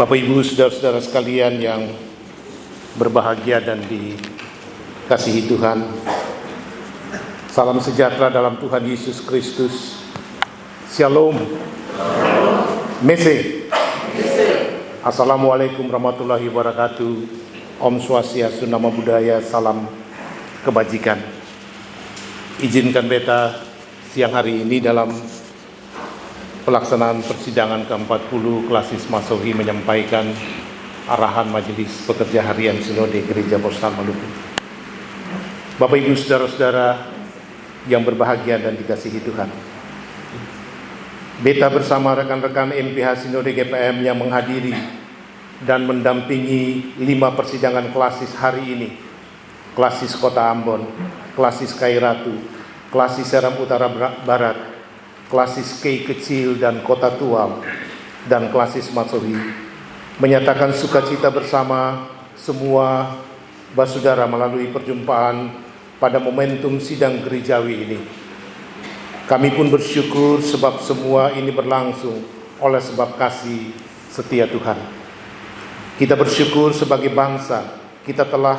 Bapak Ibu, saudara-saudara sekalian yang berbahagia dan dikasihi Tuhan, salam sejahtera dalam Tuhan Yesus Kristus. Shalom. Mese. Assalamualaikum warahmatullahi wabarakatuh. Om Swastiastu, Namo Buddhaya, salam kebajikan. Izinkan beta siang hari ini dalam pelaksanaan persidangan ke-40 Klasis Masohi menyampaikan arahan Majelis Pekerja Harian Sinode Gereja Postal Maluku. Bapak Ibu, saudara-saudara yang berbahagia dan dikasihi Tuhan, beta bersama rekan-rekan MPH Sinode GPM yang menghadiri dan mendampingi 5 persidangan klasis hari ini: Klasis Kota Ambon, Klasis Kairatu, Klasis Seram Utara Barat, Klasis Kei Kecil dan Kota Tual, dan Klasis Masohi, menyatakan sukacita bersama semua basudara melalui perjumpaan pada momentum sidang gerejawi ini. Kami pun bersyukur sebab semua ini berlangsung oleh sebab kasih setia Tuhan. Kita bersyukur sebagai bangsa kita telah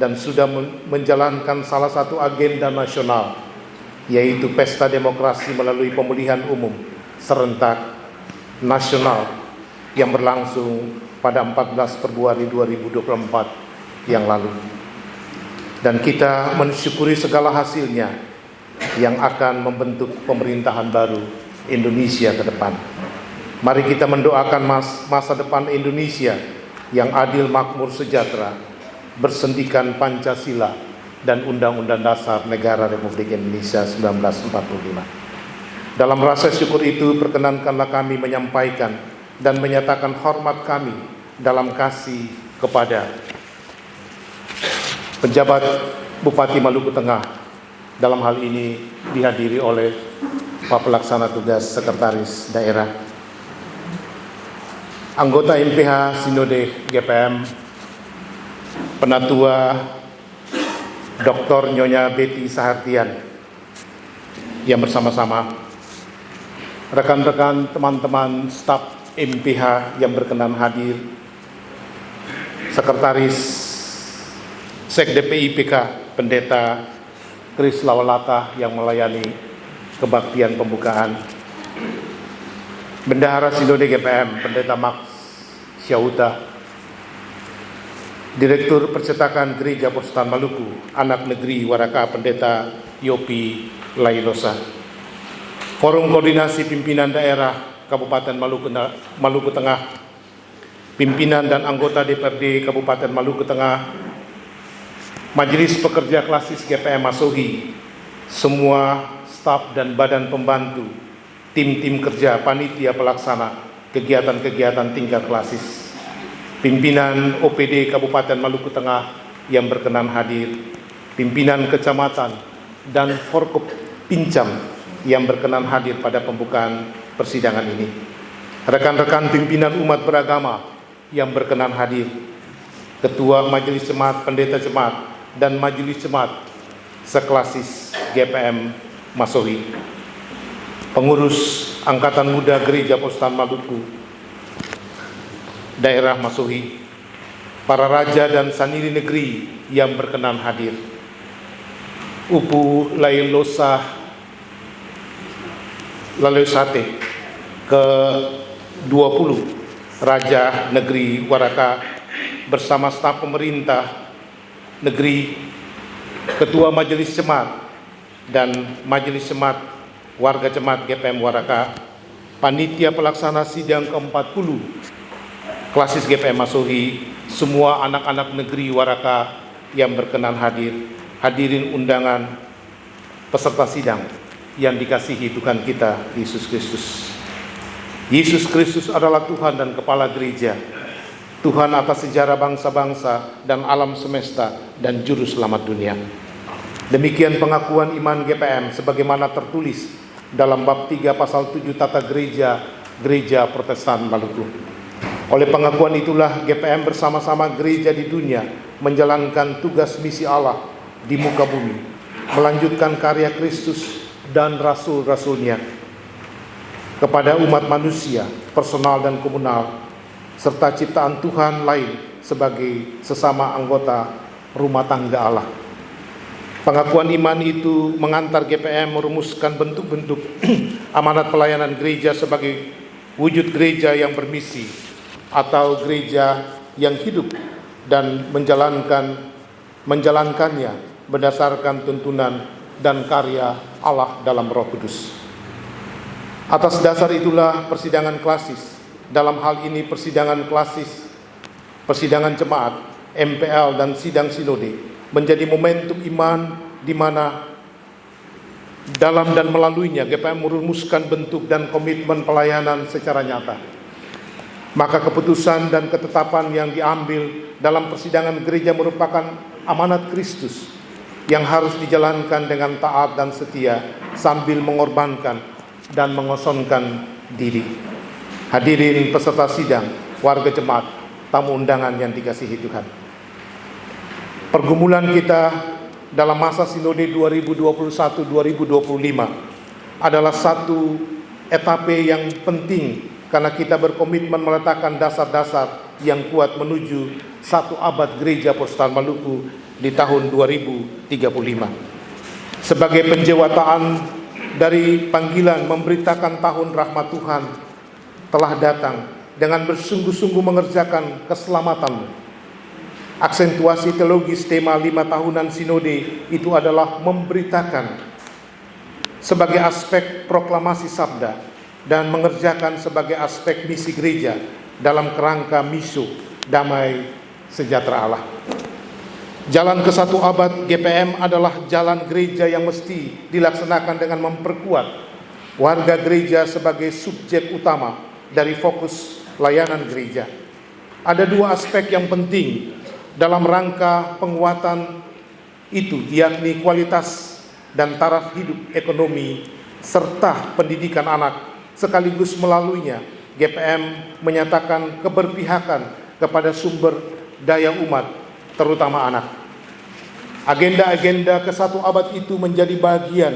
dan sudah menjalankan salah satu agenda nasional, yaitu pesta demokrasi melalui pemilihan umum serentak nasional yang berlangsung pada 14 Februari 2024 yang lalu. Dan kita mensyukuri segala hasilnya yang akan membentuk pemerintahan baru Indonesia ke depan. Mari kita mendoakan masa depan Indonesia yang adil, makmur, sejahtera, bersendikan Pancasila dan Undang-Undang Dasar Negara Republik Indonesia 1945. Dalam rasa syukur itu, perkenankanlah kami menyampaikan dan menyatakan hormat kami dalam kasih kepada penjabat Bupati Maluku Tengah, dalam hal ini dihadiri oleh Pak Pelaksana Tugas Sekretaris Daerah, anggota MPH Sinode GPM, Penatua Dr. Nyonya Betty Sahartian, yang bersama-sama rekan-rekan teman-teman staf MPH yang berkenan hadir, Sekretaris Sekde PIPK Pendeta Kris Lawalata yang melayani kebaktian pembukaan, Bendahara Sinode GPM Pendeta Max Syauta, Direktur Percetakan Gereja Postal Maluku, Anak Negeri Waraka Pendeta Yopi Lailosa, Forum Koordinasi Pimpinan Daerah Kabupaten Maluku Tengah, pimpinan dan anggota DPRD Kabupaten Maluku Tengah, Majelis Pekerja Klasis GPM Masohi, semua staf dan badan pembantu, tim-tim kerja, panitia pelaksana kegiatan-kegiatan tingkat klasis, pimpinan OPD Kabupaten Maluku Tengah yang berkenan hadir, pimpinan kecamatan dan Forkop Pincam yang berkenan hadir pada pembukaan persidangan ini, rekan-rekan pimpinan umat beragama yang berkenan hadir, Ketua Majelis Jemaat, Pendeta Jemaat, dan Majelis Jemaat seklasis GPM Masohi, pengurus Angkatan Muda Gereja Postal Maluku Daerah Masohi, para raja dan saniri negeri yang berkenan hadir, Upu Lailosa Laleusate ke-20 Raja Negeri Waraka bersama staf pemerintah negeri, Ketua Majelis Jemaat dan Majelis Jemaat Warga Jemaat GPM Waraka, panitia pelaksana sidang ke-40 Klasis GPM Masohi, semua anak-anak negeri Waraka yang berkenan hadir, hadirin undangan, peserta sidang yang dikasihi Tuhan kita Yesus Kristus. Yesus Kristus adalah Tuhan dan Kepala Gereja, Tuhan atas sejarah bangsa-bangsa dan alam semesta dan Juru Selamat dunia. Demikian pengakuan iman GPM sebagaimana tertulis dalam bab 3 pasal 7 Tata Gereja Protestan Maluku. Oleh pengakuan itulah GPM bersama-sama gereja di dunia menjalankan tugas misi Allah di muka bumi, melanjutkan karya Kristus dan rasul-rasulnya kepada umat manusia, personal dan komunal, serta ciptaan Tuhan lain sebagai sesama anggota rumah tangga Allah. Pengakuan iman itu mengantar GPM merumuskan bentuk-bentuk amanat pelayanan gereja sebagai wujud gereja yang bermisi atau gereja yang hidup dan menjalankannya berdasarkan tuntunan dan karya Allah dalam Roh Kudus. Atas dasar itulah persidangan klasis, dalam hal ini persidangan klasis, persidangan jemaat, MPL dan sidang sinode menjadi momentum iman di mana dalam dan melaluinya GPM merumuskan bentuk dan komitmen pelayanan secara nyata. Maka keputusan dan ketetapan yang diambil dalam persidangan gereja merupakan amanat Kristus yang harus dijalankan dengan taat dan setia sambil mengorbankan dan mengosongkan diri. Hadirin peserta sidang, warga jemaat, tamu undangan yang dikasihi Tuhan. Pergumulan kita dalam masa sinode 2021-2025 adalah satu etape yang penting karena kita berkomitmen meletakkan dasar-dasar yang kuat menuju satu abad gereja Protestan Maluku di tahun 2035. Sebagai penjewataan dari panggilan memberitakan tahun rahmat Tuhan telah datang dengan bersungguh-sungguh mengerjakan keselamatan. Aksentuasi teologis tema 5 tahunan sinode itu adalah memberitakan sebagai aspek proklamasi sabda dan mengerjakan sebagai aspek misi gereja dalam kerangka misu damai sejahtera Allah. Jalan ke satu abad GPM adalah jalan gereja yang mesti dilaksanakan dengan memperkuat warga gereja sebagai subjek utama dari fokus layanan gereja. Ada 2 aspek yang penting dalam rangka penguatan itu, yakni kualitas dan taraf hidup ekonomi serta pendidikan anak. Sekaligus melaluinya GPM menyatakan keberpihakan kepada sumber daya umat, terutama anak. Agenda-agenda ke satu abad itu menjadi bagian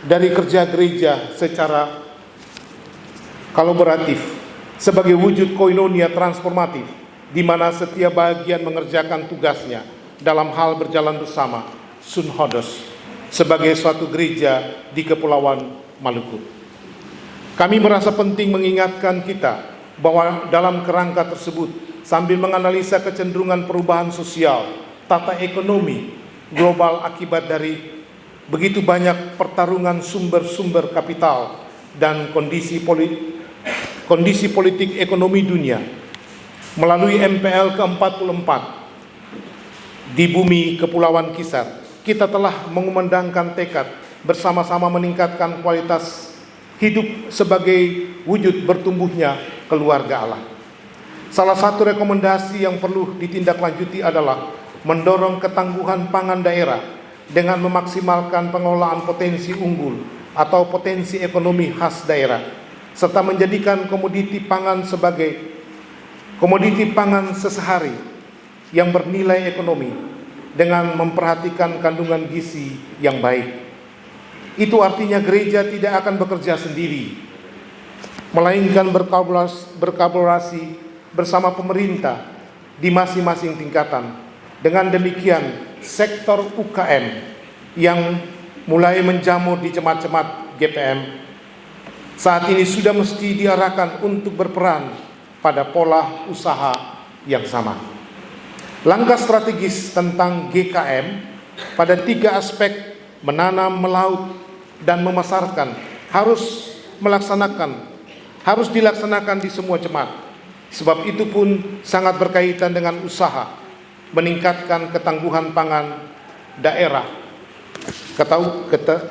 dari kerja gereja secara kolaboratif sebagai wujud koinonia transformatif di mana setiap bagian mengerjakan tugasnya dalam hal berjalan bersama Sunhodos sebagai suatu gereja di Kepulauan Maluku. Kami merasa penting mengingatkan kita bahwa dalam kerangka tersebut sambil menganalisa kecenderungan perubahan sosial, tata ekonomi global akibat dari begitu banyak pertarungan sumber-sumber kapital dan kondisi politik ekonomi dunia, melalui MPL ke-44 di bumi Kepulauan Kisar, kita telah mengumandangkan tekad bersama-sama meningkatkan kualitas hidup sebagai wujud bertumbuhnya keluarga Allah. Salah satu rekomendasi yang perlu ditindaklanjuti adalah mendorong ketangguhan pangan daerah dengan memaksimalkan pengelolaan potensi unggul atau potensi ekonomi khas daerah, serta menjadikan komoditi pangan sebagai komoditi pangan sehari-hari yang bernilai ekonomi dengan memperhatikan kandungan gizi yang baik. Itu artinya gereja tidak akan bekerja sendiri, melainkan berkolaborasi bersama pemerintah di masing-masing tingkatan. Dengan demikian, sektor UKM yang mulai menjamur di jemaat-jemaat GPM saat ini sudah mesti diarahkan untuk berperan pada pola usaha yang sama. Langkah strategis tentang GKM pada 3 aspek menanam, melaut, dan memasarkan harus dilaksanakan di semua jemaat. Sebab itu pun sangat berkaitan dengan usaha meningkatkan ketangguhan pangan daerah,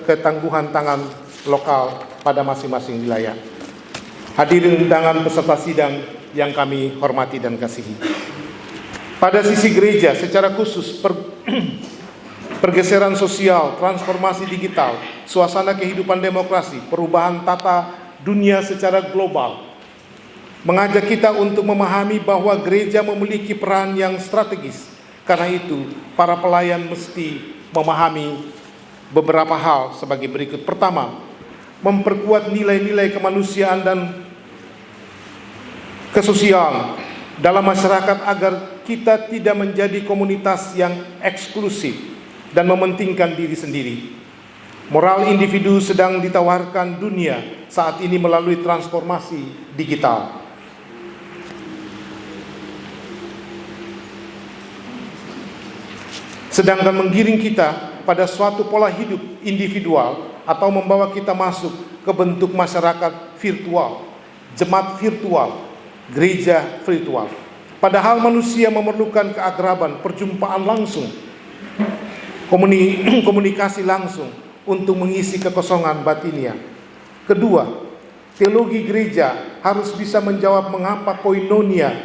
ketangguhan tangan lokal pada masing-masing wilayah. Hadirin undangan peserta sidang yang kami hormati dan kasihi. Pada sisi gereja secara khusus pergeseran sosial, transformasi digital, suasana kehidupan demokrasi, perubahan tata dunia secara global mengajak kita untuk memahami bahwa gereja memiliki peran yang strategis. Karena itu, para pelayan mesti memahami beberapa hal sebagai berikut. Pertama, memperkuat nilai-nilai kemanusiaan dan ke sosial dalam masyarakat agar kita tidak menjadi komunitas yang eksklusif dan mementingkan diri sendiri. Moral individu sedang ditawarkan dunia saat ini melalui transformasi digital. Sedangkan menggiring kita pada suatu pola hidup individual atau membawa kita masuk ke bentuk masyarakat virtual, jemaat virtual, gereja virtual. Padahal manusia memerlukan keakraban, perjumpaan langsung, komunikasi langsung untuk mengisi kekosongan batinnya. Kedua, teologi gereja harus bisa menjawab mengapa koinonia,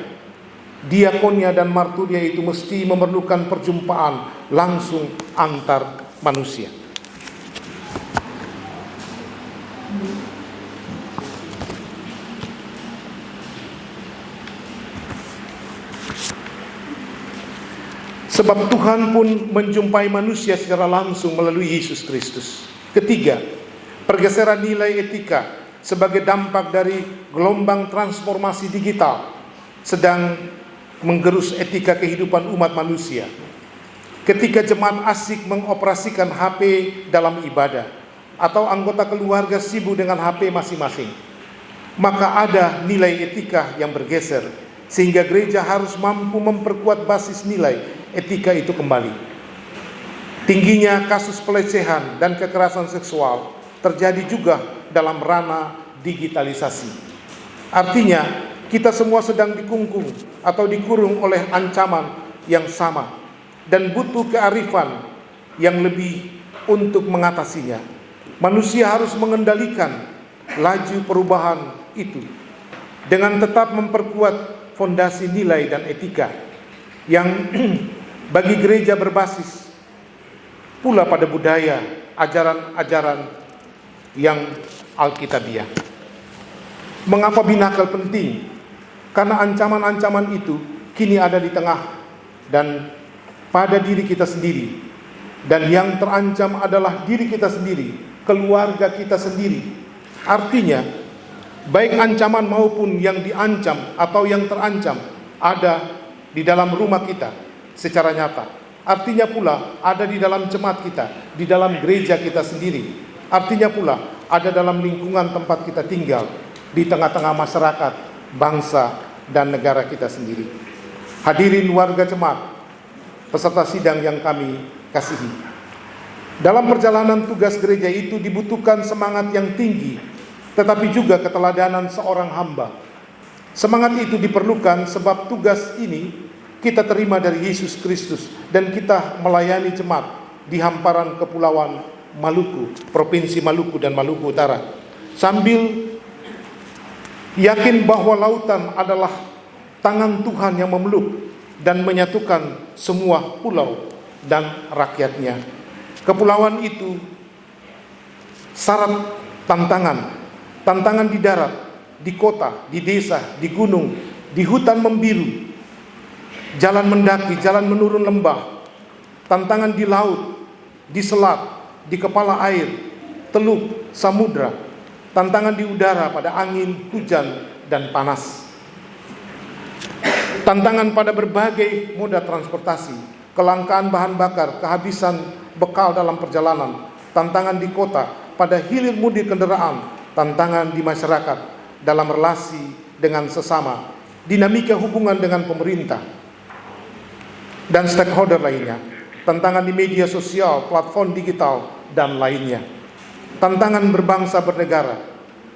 diakonia dan marturia itu mesti memerlukan perjumpaan langsung antar manusia. Sebab Tuhan pun menjumpai manusia secara langsung melalui Yesus Kristus. Ketiga, pergeseran nilai etika sebagai dampak dari gelombang transformasi digital sedang menggerus etika kehidupan umat manusia. Ketika jemaat asyik mengoperasikan HP dalam ibadah, atau anggota keluarga sibuk dengan HP masing-masing, maka ada nilai etika yang bergeser, sehingga gereja harus mampu memperkuat basis nilai etika itu kembali. Tingginya kasus pelecehan dan kekerasan seksual terjadi juga dalam ranah digitalisasi. Artinya, kita semua sedang dikungkung atau dikurung oleh ancaman yang sama dan butuh kearifan yang lebih untuk mengatasinya. Manusia harus mengendalikan laju perubahan itu dengan tetap memperkuat fondasi nilai dan etika yang bagi gereja berbasis pula pada budaya, ajaran-ajaran yang alkitabiah. Mengapa binakal penting? Karena ancaman-ancaman itu kini ada di tengah dan pada diri kita sendiri. Dan yang terancam adalah diri kita sendiri, keluarga kita sendiri. Artinya, baik ancaman maupun yang diancam atau yang terancam ada di dalam rumah kita secara nyata. Artinya pula ada di dalam jemaat kita, di dalam gereja kita sendiri. Artinya pula ada dalam lingkungan tempat kita tinggal, di tengah-tengah masyarakat, bangsa, dan negara kita sendiri. Hadirin warga jemaat, peserta sidang yang kami kasihi. Dalam perjalanan tugas gereja itu dibutuhkan semangat yang tinggi, tetapi juga keteladanan seorang hamba. Semangat itu diperlukan sebab tugas ini kita terima dari Yesus Kristus dan kita melayani jemaat di hamparan kepulauan Maluku, Provinsi Maluku dan Maluku Utara, sambil yakin bahwa lautan adalah tangan Tuhan yang memeluk dan menyatukan semua pulau dan rakyatnya. Kepulauan itu syarat tantangan di darat, di kota, di desa, di gunung, di hutan membiru, jalan mendaki, jalan menurun lembah, tantangan di laut, di selat, di kepala air, teluk, samudra, tantangan di udara pada angin, hujan, dan panas. Tantangan pada berbagai moda transportasi, kelangkaan bahan bakar, kehabisan bekal dalam perjalanan, tantangan di kota pada hilir mudik kendaraan, tantangan di masyarakat dalam relasi dengan sesama, dinamika hubungan dengan pemerintah dan stakeholder lainnya, tantangan di media sosial, platform digital, dan lainnya, tantangan berbangsa bernegara,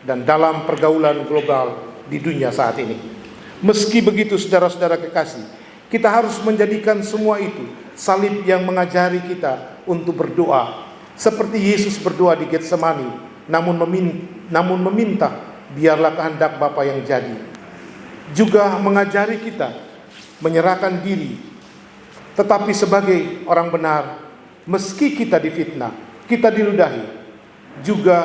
dan dalam pergaulan global di dunia saat ini. Meski begitu, saudara-saudara kekasih, kita harus menjadikan semua itu salib yang mengajari kita untuk berdoa, seperti Yesus berdoa di Getsemani, namun meminta, biarlah kehendak Bapa yang jadi. Juga mengajari kita menyerahkan diri, tetapi sebagai orang benar, meski kita difitnah, kita diludahi, juga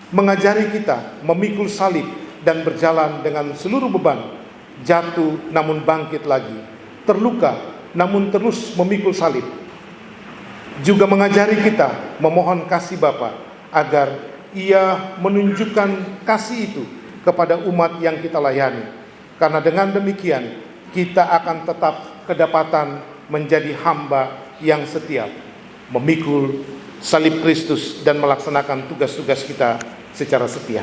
mengajari kita memikul salib dan berjalan dengan seluruh beban, jatuh namun bangkit lagi, terluka namun terus memikul salib. Juga mengajari kita memohon kasih Bapa agar Ia menunjukkan kasih itu kepada umat yang kita layani, karena dengan demikian kita akan tetap kedapatan menjadi hamba yang setia, memikul salib Kristus dan melaksanakan tugas-tugas kita secara setia.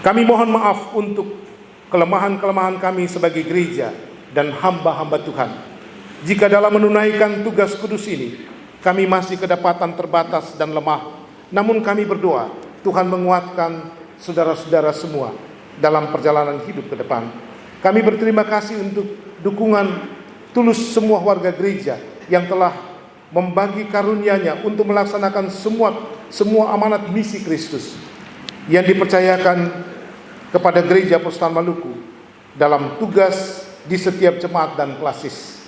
Kami mohon maaf untuk kelemahan-kelemahan kami sebagai gereja dan hamba-hamba Tuhan. Jika dalam menunaikan tugas kudus ini, kami masih kedapatan terbatas dan lemah, namun kami berdoa Tuhan menguatkan saudara-saudara semua dalam perjalanan hidup ke depan. Kami berterima kasih untuk dukungan tulus semua warga gereja yang telah membagi karunia-Nya untuk melaksanakan semua amanat misi Kristus yang dipercayakan kepada Gereja Persekutuan Maluku dalam tugas di setiap jemaat dan klasis.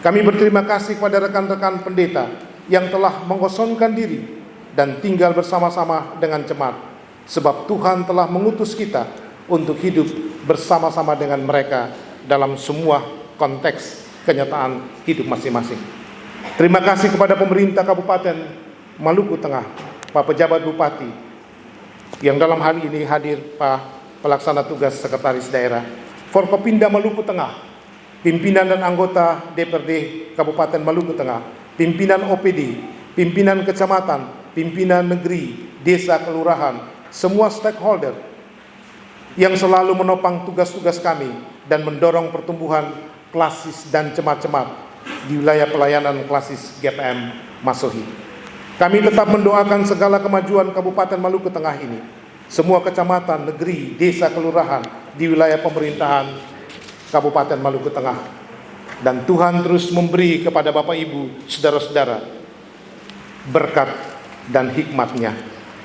Kami berterima kasih kepada rekan-rekan pendeta yang telah mengosongkan diri dan tinggal bersama-sama dengan jemaat, sebab Tuhan telah mengutus kita untuk hidup bersama-sama dengan mereka dalam semua konteks kenyataan hidup masing-masing. Terima kasih kepada pemerintah Kabupaten Maluku Tengah, Pak Pejabat Bupati, yang dalam hal ini hadir Pak Pelaksana Tugas Sekretaris Daerah, Forkopimda Maluku Tengah, pimpinan dan anggota DPRD Kabupaten Maluku Tengah, pimpinan OPD, pimpinan kecamatan, pimpinan negeri, desa, kelurahan, semua stakeholder yang selalu menopang tugas-tugas kami dan mendorong pertumbuhan klasis dan jemaat-jemaat di wilayah pelayanan klasis GPM Masohi. Kami tetap mendoakan segala kemajuan Kabupaten Maluku Tengah ini, semua kecamatan, negeri, desa, kelurahan di wilayah pemerintahan Kabupaten Maluku Tengah. Dan Tuhan terus memberi kepada Bapak Ibu, saudara-saudara, berkat dan hikmat-Nya.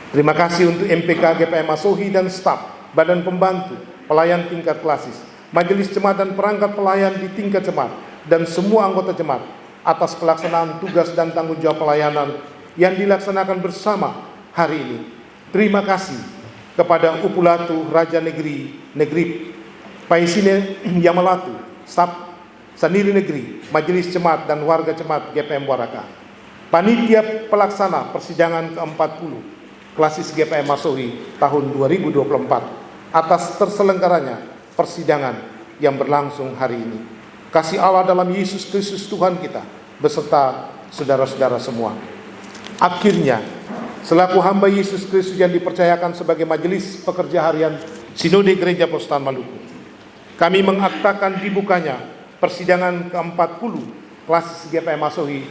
Terima kasih untuk MPK GPM Masohi dan staf, badan pembantu, pelayan tingkat klasis, majelis jemaat dan perangkat pelayan di tingkat jemaat, dan semua anggota jemaat atas pelaksanaan tugas dan tanggung jawab pelayanan yang dilaksanakan bersama hari ini. Terima kasih kepada Upulatu Raja Negeri Paisine Yamalatu, staf Sendiri Negeri, majelis jemaat dan warga jemaat GPM Waraka, panitia pelaksana persidangan ke-40 klasis GPM Masohi tahun 2024 atas terselenggaranya persidangan yang berlangsung hari ini. Kasih Allah dalam Yesus Kristus Tuhan kita beserta saudara-saudara semua. Akhirnya, selaku hamba Yesus Kristus yang dipercayakan sebagai majelis pekerja harian Sinode Gereja Persekutuan Maluku, kami mengaktakan dibukanya persidangan ke-40 klasis GPM Masohi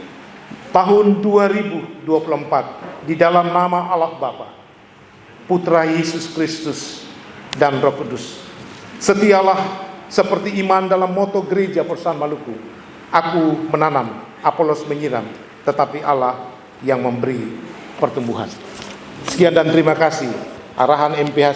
tahun 2024 di dalam nama Allah Bapa, Putra Yesus Kristus, dan Roh Kudus. Setialah seperti iman dalam moto Gereja Persekutuan Maluku. Aku menanam, Apolos menyiram, tetapi Allah yang memberi pertumbuhan. Sekian dan terima kasih. Arahan MPH